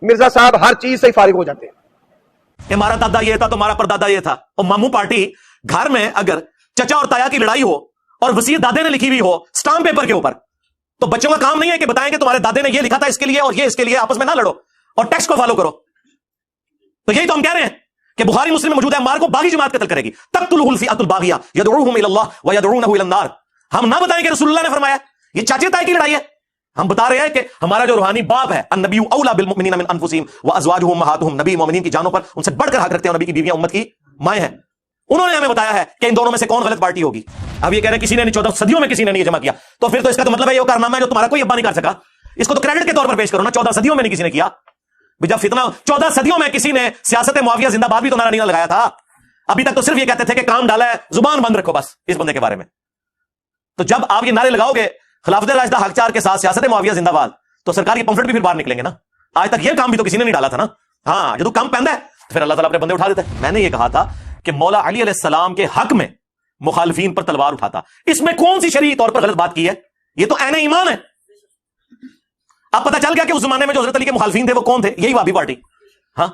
مرزا صاحب ہر چیز سے فارغ ہو جاتے ہیں. ہمارا دادا یہ تھا، تمہارا پردادا یہ تھا. اور ماموں پارٹی گھر میں اگر چچا اور تایا کی لڑائی ہو اور وصیت دادے نے لکھی ہوئی ہو سٹامپ پیپر کے اوپر، تو بچوں کا کام نہیں ہے کہ بتائیں کہ تمہارے دادے نے یہ لکھا تھا اس کے لیے اور یہ اس کے لیے، آپس میں نہ لڑو اور ٹیکسٹ کو فالو کرو. تو یہی تو ہم کہہ رہے ہیں کہ بخاری مسلم میں موجود ہے عمار کو باغی جماعت قتل کرے گی، تقتلہ الفئۃ الباغیہ یدعوہم الی اللہ ویدعونہ الی النار. ہم نہ بتائیں کہ رسول اللہ نے فرمایا، یہ چاچے تائے کی لڑائی ہے. ہم بتا رہے ہیں کہ ہمارا جو روحانی باپ ہے، النبی اولی بالمؤمنین من انفسہم وازواجہ امہاتہم، نبی مومنین کی جانوں پر ان سے بڑھ کر حق رکھتے ہیں، اور نبی کی بیویاں امت کی مائیں ہیں. انہوں نے ہمیں بتایا ہے کہ ان دونوں میں سے کون غلط پارٹی ہوگی. اب یہ کہہ رہے ہیں کسی نے نہیں، 14 صدیوں میں کسی نے نہیں جمع کیا، تو پھر تو اس کا تو مطلب ہے یہ کارنامہ ہے جو تمہارا کوئی ابا نہیں کر سکا. اس کو تو کریڈٹ کے طور پر پیش کرو نا، 14 صدیوں میں نہیں کسی نے کیا. جب فتنہ 14 صدیوں میں کسی نے سیاست معاویہ زندہ باد بھی تو نعرہ نہیں لگایا تھا. ابھی تک تو صرف یہ کہتے تھے کہ کام ڈالا ہے، زبان بند رکھو بس اس بندے کے بارے میں. تو جب آپ یہ نعرے لگاؤ گے خلافت راشدہ حق چار کے ساتھ سیاست معاویہ زندہ باد، تو سرکار کی پمفلٹ بھی پھر باہر نکلیں گے نا. آج تک یہ کام بھی تو کسی نے نہیں ڈالا تھا نا. ہاں جب کام پہنتا ہے تو پھر اللہ تعالیٰ اپنے بندے اٹھا دیتا ہے. میں نے یہ کہا تھا کہ مولا علی علیہ السلام کے حق میں مخالفین پر تلوار اٹھاتا، اس میں کون سی شرعی طور پر غلط بات کی ہے؟ یہ تو عین ایمان ہے. اب پتہ چل گیا کہ اس زمانے میں جو حضرت علی کے مخالفین تھے وہ کون تھے، یہی وہابی پارٹی. ہاں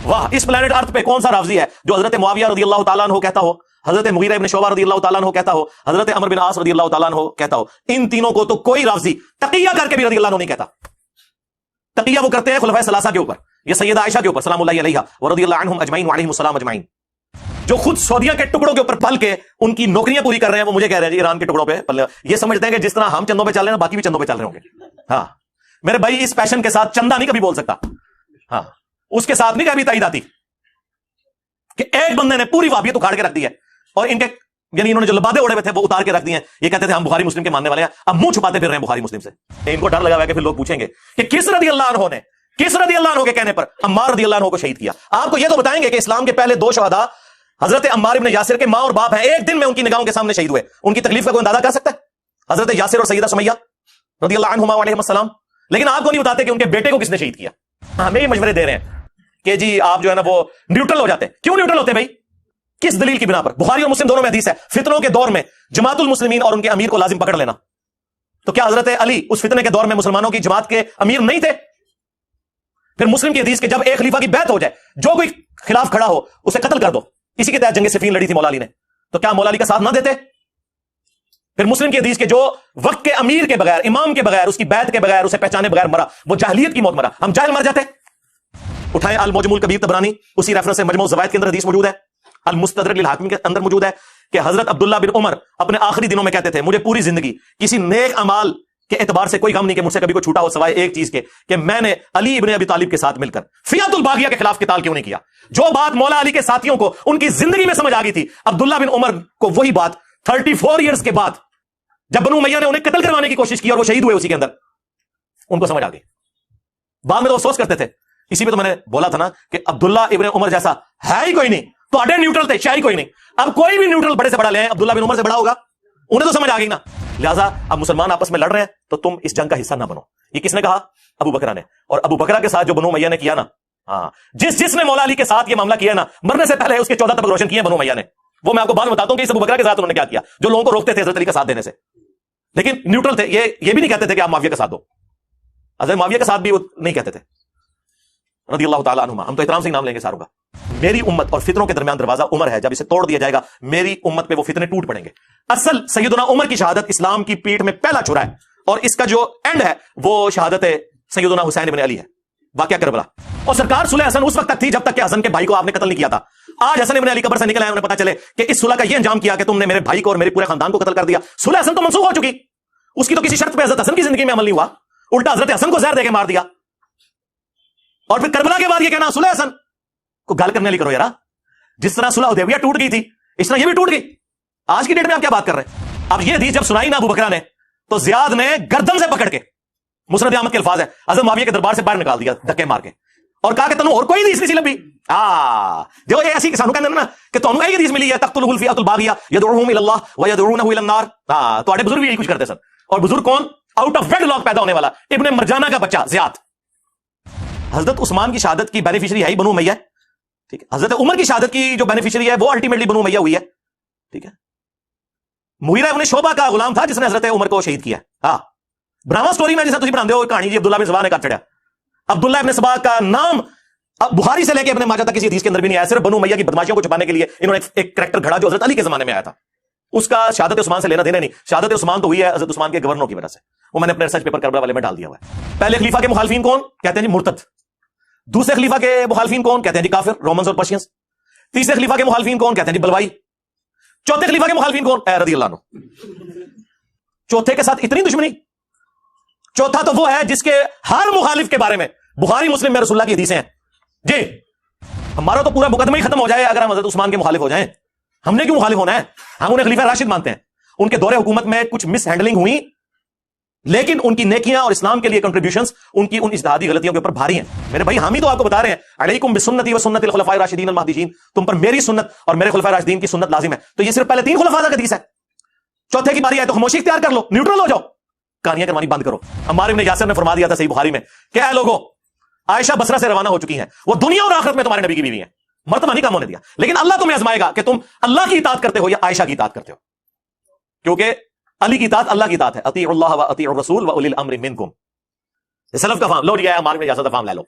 واہ، اس پلانٹ ارتھ پہ کون سا رافضی ہے جو حضرت معاویہ رضی اللہ تعالیٰ عنہ کہتا ہو، حضرت مغیرہ ابن شعبہ رضی اللہ تعالیٰ عنہ کہتا ہو، حضرت عمرو بن عاص رضی اللہ تعالیٰ عنہ کہتا ہو؟ ان تینوں کو تو کوئی رافضی تقیہ کر کے بھی رضی اللہ عنہ نہیں کہتا. تقیہ وہ کرتے ہیں خلفائے ثلاثہ کے اوپر یا سیدہ عائشہ کے اوپر سلام اللہ علیہا ورضی اللہ عنہم اجمعین وعلیہم السلام اجمعین، جو خود سعودیہ کے ٹکڑوں کے اوپر پل کے ان کی نوکریاں پوری کر رہے ہیں. وہ مجھے کہہ رہے ہیں جی ایران کے ٹکڑوں پہ پل، یہ سمجھتے ہیں کہ جس طرح ہم چندوں پہ چل رہے ہیں باقی بھی چندوں پہ چل رہے ہوں گے. ہاں میرے بھائی اس پیشن کے ساتھ چندہ نہیں کبھی بول سکتا. ہاں اس کے ساتھ نہیں کبھی تائید آتی کہ ایک بندے نے پوری وہابیت اکھاڑ کے رکھ دی ہے، اور ان کے یعنی انہوں نے جو لبادے اڑے ہوئے تھے وہ اتار کے رکھ دیے ہیں. یہ کہتے تھے ہم بخاری مسلم کے ماننے والے ہیں، اب منہ چھپاتے پھر رہے ہیں بخاری مسلم سے. ان کو ڈر لگا ہوا ہے کہ پھر لوگ پوچھیں گے کہ کس رضی اللہ عنہ نے، کس رضی اللہ عنہ کے کہنے پر عمار رضی اللہ عنہ کو شہید کیا. آپ کو یہ تو بتائیں گے کہ اسلام کے پہلے 2 شہداء حضرت عمار ابن یاسر کے ماں اور باپ ہیں، ایک دن میں ان کی نگاہوں کے سامنے شہید ہوئے. ان کی تکلیف کا کوئی اندازہ کر سکتا ہے؟ حضرت یاسر اور سیدہ سمیہ رضی اللہ عنہما وعلیہم السلام. لیکن آپ کو نہیں بتاتے کہ ان کے بیٹے کو کس نے شہید کیا. ہمیں یہ مشورے دے رہے ہیں کہ جی آپ جو ہے نا وہ نیوٹرل ہو جاتے ہیں. کیوں نیوٹرل ہوتے ہیں بھائی؟ کس دلیل کی بنا پر؟ بخاری اور مسلم دونوں میں حدیث ہے، فتنوں کے دور میں جماعت المسلمین اور ان کے امیر کو لازم پکڑ لینا. تو کیا حضرت علی اس فتنے کے دور میں مسلمانوں کی جماعت کے امیر نہیں تھے؟ پھر مسلم کی حدیث کہ جب ایک خلیفہ کی بیعت ہو جائے جو کوئی خلاف کھڑا ہو اسے قتل کر دو، اسی کے تحت جنگ صفین لڑی تھی مولا علی نے. تو کیا مولا علی کا ساتھ نہ دیتے؟ پھر مسلم کی حدیث کہ جو وقت کے امیر کے بغیر، امام کے بغیر، اس کی بیعت کے بغیر، اسے پہچانے بغیر مرا وہ جاہلیت کی موت مرا. ہم جاہل مر جاتے. اٹھائیں المعجم الکبیر طبرانی، اسی ریفرنس سے مجموع الزوائد کے اندر حدیث موجود ہے، المستدرک للحاکم کے اندر موجود ہے کہ حضرت عبداللہ بن عمر اپنے آخری دنوں میں کہتے تھے مجھے پوری زندگی کسی نیک اعمال کے اعتبار سے کوئی غم نہیں کہ مجھ سے کبھی کوئی چھوٹا ہو سوائے ایک چیز کے کہ میں نے علی ابن ابی طالب کے ساتھ مل کر فیات الباغیہ کے خلاف قتال کیوں نہیں کیا. جو بات مولا علی کے ساتھیوں کو ان کی زندگی میں سمجھ آ گئی تھی، عبداللہ بن عمر کو وہی بات 34 ایئرز کے بعد جب بنو امیہ نے انہیں قتل کروانے کی کوشش کی اور وہ شہید ہوئے اسی کے اندر، ان کو سمجھ آ گئی. بعد میں تو افسوس کرتے تھے. اسی پہ تو میں نے بولا تھا نا کہ عبداللہ ابن عمر جیسا ہے ہی کوئی نہیں. تو اڈے نیوٹرل تھے، شاہی کوئی نہیں. اب کوئی بھی نیوٹرل بڑے سے بڑا لے آئے، عبداللہ بن عمر سے بڑا ہوگا. انہیں تو سمجھ آ گئی نا. لہٰذا اب مسلمان آپس میں لڑ رہے ہیں تو تم اس جنگ کا حصہ نہ بنو. یہ کس نے کہا؟ ابو بکرہ نے. اور ابو بکرہ کے ساتھ جو بنو امیہ نے کیا نا، ہاں جس نے مولا علی کے ساتھ یہ معاملہ کیا نا، مرنے سے پہلے اس کے 14 طبق روشن کیے بنو امیہ نے. وہ میں آپ کو بعد میں بتاتا ہوں کہ اس ابو بکرہ کے ساتھ انہوں نے کیا کیا، جو لوگوں کو روکتے تھے حضرت علی کا ساتھ دینے سے. لیکن نیوٹرل تھے. یہ بھی نہیں کہتے تھے کہ آپ معاویہ کا ساتھ دو. حضرت معاویہ کا ساتھ بھی وہ نہیں کہتے تھے رضی اللہ تعالیٰ عنہما. ہم تو احترام سے نام لیں گے ساروں کا. میری امت اور فتنوں کے درمیان دروازہ عمر ہے، جب اسے توڑ دیا جائے گا میری امت پہ وہ فتنے ٹوٹ پڑیں گے. اصل سیدنا عمر کی شہادت اسلام کی پیٹھ میں پہلا چھرا ہے، اور اس کا جو اینڈ ہے وہ شہادت سیدنا حسین بن علی ہے، واقعہ کربلا. اور سرکار صلح حسن اس وقت تک تھی جب تک کہ حسن کے بھائی کو آپ نے قتل نہیں کیا تھا. آج حسن بن علی قبر سے نکل آئے، انہیں پتا چلے کہ اس صلح کا یہ انجام کیا کہ تم نے میرے بھائی کو اور میرے پورے خاندان کو قتل کر دیا. صلح حسن تو منسوخ ہو چکی، اس کی تو کسی شرط پہ حضرت حسن کی زندگی میں عمل نہیں ہوا، الٹا حضرت حسن کو زہر دے کے مار دیا. اور پھر کربلا کے بعد یہ کہنا صلح حسن کو گل کرنے لی کرو یار. جس طرح صلح حدیبیہ ٹوٹ گئی تھی اس طرح یہ بھی ٹوٹ گئی. آج کی ڈیٹ میں آپ کیا بات کر رہے ہیں؟ اب یہ حدیث جب سنائی نا ابو بکرہ نے تو زیاد نے گردن سے پکڑ کے، مسند احمد کے الفاظ ہے، حضرت معاویہ کے دربار سے باہر نکال دیا دھکے مار کے، اور کہا کہ تنو اور کوئی حدیث نہیں سی لبھی. جو یہ ایسی سانو کہندے نا کہ تانوں ایک حدیث ملی ہے تقتلہ الفئۃ الباغیہ یدعوہم الی اللہ ویدعونہ الی النار. تواڈے بزرگ بھی یہی کچھ کرتے سن. اور بزرگ کون؟ آؤٹ آف ویڈ لاک پیدا ہونے والا ابن مرجانہ کا بچہ زیاد. حضرت عثمان کی شہادت کی بینیفیشری ہے ہی بنو امیہ. ٹھیک ہے. حضرت عمر کی شہادت کی جو بینیفیشری ہے وہ الٹیمیٹلی بنو امیہ ہوئی ہے. ٹھیک ہے. مغیرہ ابن شعبہ کا غلام تھا جس نے حضرت عمر کو شہید کیا. ہاں براما سٹوری میں جیسا تسی بناندے ہو کہانی جی عبداللہ بن زبا نے کر چھڑیا. عبداللہ ابن سبا کا نام اب بخاری سے لے کے اپنے ماجہ تک کسی حدیث کے اندر بھی نہیں آیا. صرف بنو امیہ کی بدماشیوں کو چھپانے کے لیے انہوں نے ایک کریکٹر گھڑا جو حضرت علی کے زمانے میں آیا تھا. اس کا شہادت عثمان سے لینا دینا نہیں. شہادت عثمان تو ہوئی ہے حضرت عثمان کے گورنر کی وجہ سے. وہ میں نے اپنے ریسرچ پیپر کربلا والے میں ڈال دیا ہوا ہے. پہلے خلیفہ کے مخالفین کون؟ کہتے ہیں جی مرتد. دوسرے خلیفہ کے مخالفین کون؟ کہتے ہیں جی کافر، رومنز اور پرشینز. تیسرے خلیفہ کے مخالفین کون؟ کہتے ہیں جی بلوائی. چوتھے خلیفہ کے مخالفین کون؟ اے رضی اللہ عنہ. چوتھے کے ساتھ اتنی دشمنی. چوتھا تو وہ ہے جس کے ہر مخالف کے بارے میں بخاری مسلم میں رسول اللہ کی حدیثیں ہیں. جی ہمارا تو پورا مقدمہ ہی ختم ہو جائے اگر ہم حضرت عثمان کے مخالف ہو جائیں. ہم نے کیوں مخالف ہونا ہے؟ ہم انہیں خلیفہ راشد مانتے ہیں. ان کے دور حکومت میں کچھ مس ہینڈلنگ ہوئی لیکن ان کی نیکیاں اور اسلام کے لیے کنٹریبیوشنز ان کی ان اجتہادی غلطیوں کے اوپر بھاری ہیں. میرے بھائی حامی تو آپ کو بتا رہے ہیں علیکم بسنتی و سنت الخلفاء الراشدین المہدیین، تم پر میری سنت اور میرے خلفاء راشدین کی سنت لازم ہے. تو یہ صرف پہلے 3 خلفاء کا حدیث ہے. چوتھے کی باری آئے تو خاموشی اختیار کر لو، نیوٹرل ہو جاؤ، کہانیاں کروانی بند کرو. عمار بن یاسر نے فرما دیا تھا صحیح بخاری میں کہ اے لوگوں، عائشہ بصرہ سے روانہ ہو چکی ہیں، وہ دنیا اور آخرت میں تمہارے نبی کی بیوی ہیں، مرتبہ نہیں کام ہونے دیا. لیکن اللہ تمہیں آزمائے گا کہ تم اللہ کی اطاعت کرتے ہو یا عائشہ کی اطاعت کرتے ہو. کیونکہ علی کی اطاعت اللہ کی اطاعت ہے. اطیعوا اللہ و اطیعوا الرسول و اولی الامر منکم. یہ سلف کا فہم لو لیا ہے. عمار بن یاسر کا فہم لے لو.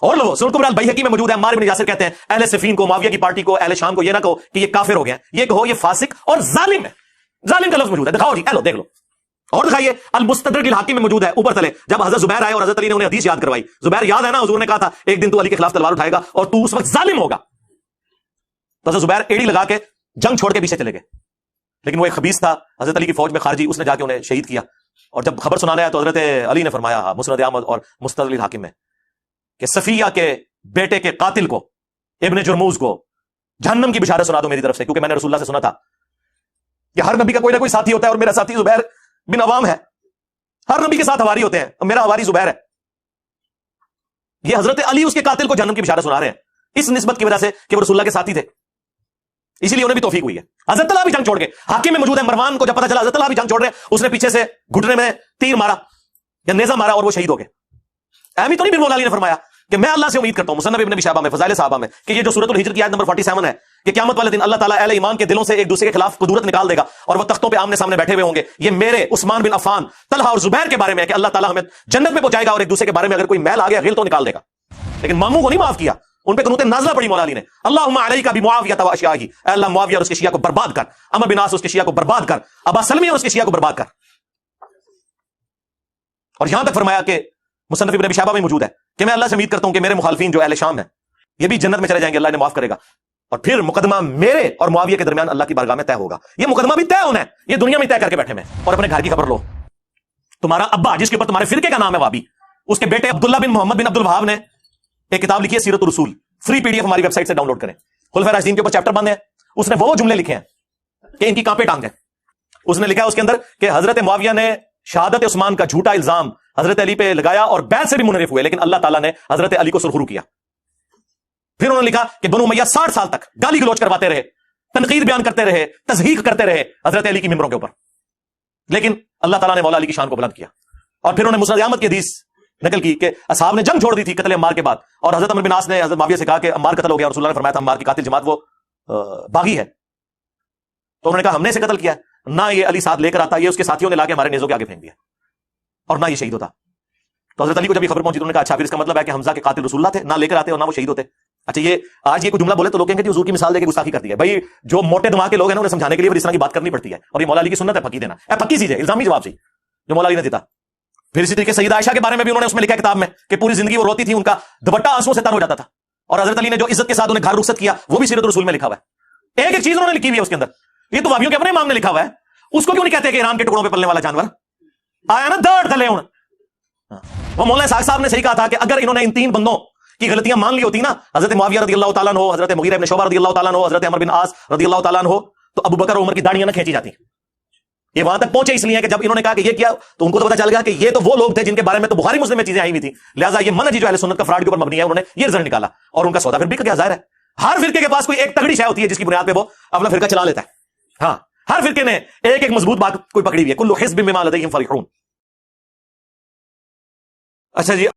اور لو سنن کبری البیہقی میں موجود ہے. عمار بن یاسر کہتے ہیں اہل صفین کو، معاویہ کی پارٹی کو، اہل شام کو یہ نہ کہو کہ یہ کافر ہو گئے ہیں، یہ کہو یہ فاسق اور ظالم ہے. ظالم کا لفظ موجود ہے. دکھاؤ جی، لو دیکھ لو. اور دکھائیے المستدرک الحاکم میں موجود ہے اوپر تلے. جب حضرت زبیر آئے اور حضرت علی نے انہیں حدیث یاد کروائی. زبیر یاد ہے نا، حضور نے کہا تھا ایک دن تو علی کے خلاف تلوار اٹھائے گا اور تو اس وقت ظالم ہوگا. تو حضرت زبیر ایڑی لگا کے جنگ چھوڑ کے پیچھے چلے گئے. لیکن وہ ایک خبیث تھا حضرت علی کی فوج میں خارجی، اس نے جا کے انہیں شہید کیا. اور جب خبر سنانے آیا تو حضرت علی نے فرمایا مسند احمد اور مستدرک الحاکم میں کہ صفیہ کے بیٹے کے قاتل کو، ابن جرموز کو جہنم کی بشارت سنا دو میری طرف سے، کیونکہ میں نے رسول اللہ سے سنا تھا کہ ہر نبی کا کوئی نہ کوئی ساتھی ہوتا ہے اور میرا ساتھی زبیر بن عوام ہے. ہر نبی کے ساتھ ہواری ہوتے ہیں اور میرا ہواری زبیر ہے. یہ حضرت علی اس کے قاتل کو جہنم کی بشارت سنا رہے ہیں اس نسبت کی وجہ سے کہ وہ رسول اللہ کے ساتھی تھے، اسی لیے انہیں بھی توفیق ہوئی ہے. حضرت اللہ بھی جنگ چھوڑ گئے. حاکم میں موجود ہے مروان کو جب پتا چلا حضرت اللہ بھی جنگ چھوڑ رہے ہیں، اس نے پیچھے سے گھٹنے میں تیر مارا یا نیزہ مارا اور وہ شہید ہو گئے. اہمی تو نہیں پھر مولا علی نے فرمایا کہ میں اللہ سے امید کرتا ہوں مصنف ابن ابی شیبہ میں فضائل صحابہ میں کہ یہ جو سورۃ الحجر کی آیت نمبر 47 ہے کہ قیامت والے دن اللہ تعالیٰ اہل ایمان کے دلوں سے ایک دوسرے کے خلاف قدورت نکال دے گا اور وہ تختوں پہ آمنے سامنے بیٹھے ہوئے ہوں گے. یہ میرے عثمان بن عفان، طلحہ اور زبیر کے بارے میں ہے کہ اللہ تعالیٰ ہمیں جنت میں پہنچائے گا اور ایک دوسرے کے بارے میں اگر کوئی میل آ گیا غل تو نکال دے گا. لیکن ماموں کو نہیں معاف کیا، ان پہ قنوت نازلہ پڑی مولا علی نے. اللہم علیک بمعاویہ و اشیاہ، اے اللہ معاویہ اور اس کے شیعہ کو برباد کر، عمرو بن عاص اس کے شیعہ کو برباد کر، ابا سلمی اور اس کے شیعہ کو برباد کر. اور یہاں تک فرمایا کہ مصنف ابن ابی شیبہ میں موجود ہے کہ میں اللہ سے امید کرتا ہوں کہ میرے مخالفین جو اہل شام ہیں یہ بھی جنت میں چلے جائیں گے، اللہ انہیں معاف کرے گا. اور پھر مقدمہ میرے اور معاویہ کے درمیان اللہ کی بارگاہ میں طے ہوگا. یہ مقدمہ بھی طے ہونا ہے، یہ دنیا میں طے کر کے بیٹھے میں. اور اپنے گھر کی خبر لو. تمہارا ابا جس کے اوپر تمہارے فرقے کا نام ہے وابی، اس کے بیٹے عبداللہ بن محمد بن عبد الوہاب نے ایک کتاب لکھی ہے سیرت الرسول. فری PDF ہماری ویب سائٹ سے ڈاؤن لوڈ کریں. خلفائے راشدین کے اوپر چیپٹر بند ہے. اس نے وہ جملے لکھے ہیں کہ ان کی کانپے ٹانگ ہیں. اس نے لکھا ہے اس کے اندر کہ حضرت معاویہ نے شہادت عثمان کا جھوٹا الزام حضرت علی پہ لگایا اور بیعت سے بھی منحرف ہوئے، لیکن اللہ تعالیٰ نے حضرت علی کو سرخرو کیا. پھر انہوں نے لکھا کہ بنو امیہ 60 سال تک گالی گلوچ کرواتے رہے، تنقید بیان کرتے رہے، تضحیق کرتے رہے حضرت علی کی ممبروں کے اوپر، لیکن اللہ تعالیٰ نے مولا علی کی شان کو بلند کیا. اور پھر انہوں نے مسند احمد کی حدیث نقل کی کہ اصحاب نے جنگ چھوڑ دی تھی قتل عمار کے بعد، اور حضرت عمرو بن عاص نے حضرت معاویہ سے کہا کہ عمار قتل ہو گیا، اور رسول اللہ نے فرمایا تھا عمار کی قاتل جماعت وہ باغی ہے. تو انہوں نے کہا ہم نے اسے قتل کیا ہے، نہ یہ علی ساتھ لے کر آتا، یہ اس کے ساتھیوں نے لا کے ہمارے نیزوں کے آگے پھینک دیا، اور نہ یہ شہید ہوتا. تو حضرت علی کو جب یہ خبر پہنچی تو انہوں نے کہا اچھا پھر اس کا مطلب ہے کہ حمزہ کے قاتل رسول اللہ تھے، نہ لے کر آتے اور نہ وہ شہید ہوتے. اچھا یہ آج یہ کوئی جملہ بولے تو لوگ کہیں گے کہ حضور کی مثال دے کے گستاخی کر دی ہے. بھائی جو موٹے دماغ کے لوگ ہیں نا انہیں سمجھانے کے لیے اس طرح کی بات کرنی پڑتی ہے، اور یہ مولا علی کی سنت ہے پکی دینا. پکی چیز ہے، الزامی جواب سی جو مولا علی نے دیتا. پھر اسی طریقے سیدہ عائشہ کے بارے میں بھی انہوں نے اس میں لکھا کتاب میں کہ پوری زندگی وہ روتی تھی، ان کا دوپٹہ آنسوؤں سے تر ہو جاتا تھا، اور حضرت علی نے جو عزت کے ساتھ انہیں گھر رخصت کیا وہ بھی سیرت الرسول میں لکھا ہوا ہے. ایک ایک چیز انہوں نے لکھی ہوئی ہے اس کے اندر. یہ تو وابیوں کے اپنے امام نے لکھا ہوا ہے، اس کو کیوں نہیں کہتے کہ ایران کے ٹکڑوں پہ پلنے والا جانور آیا نا دڑ تلے ہوں. وہ مولانا اسحاق صاحب نے صحیح کہا تھا کہ اگر انہوں نے ان 3 بندوں کی غلطیاں مان لی ہوتی نا، حضرت معاویہ رضی اللہ تعالیٰ عنہ، حضرت مغیرہ بن شعبہ رضی اللہ تعالیٰ عنہ، حضرت عمرو بن عاص رضی اللہ تعالیٰ عنہ، تو ابو بکر اور عمر کی داڑیاں نہ کھینچی جاتی. یہ وہاں تک پہنچے اس لیے کہ جب انہوں نے کہا کہ یہ کیا تو ان کو تو پتا چل گیا کہ یہ تو وہ لوگ تھے جن کے بارے میں تو بخاری مسلم میں چیزیں آئی ہوئی تھی، لہٰذا یہ منہج جو اہل سنت کا فراڈ کے اوپر مبنی ہے، انہوں نے یہ رزلٹ نکالا اور ان کا سودا پھر بک گیا. ظاہر ہے ہر فرقے کے پاس کوئی ایک تگڑی شے ہوتی ہے جس کی بنیاد پہ وہ اپنا فرقہ چلا لیتا ہے. ہاں ہر فرقے نے ایک ایک مضبوط بات کوئی پکڑی ہوئی ہے. کل حزب بما لدیہم فرحون. اچھا جی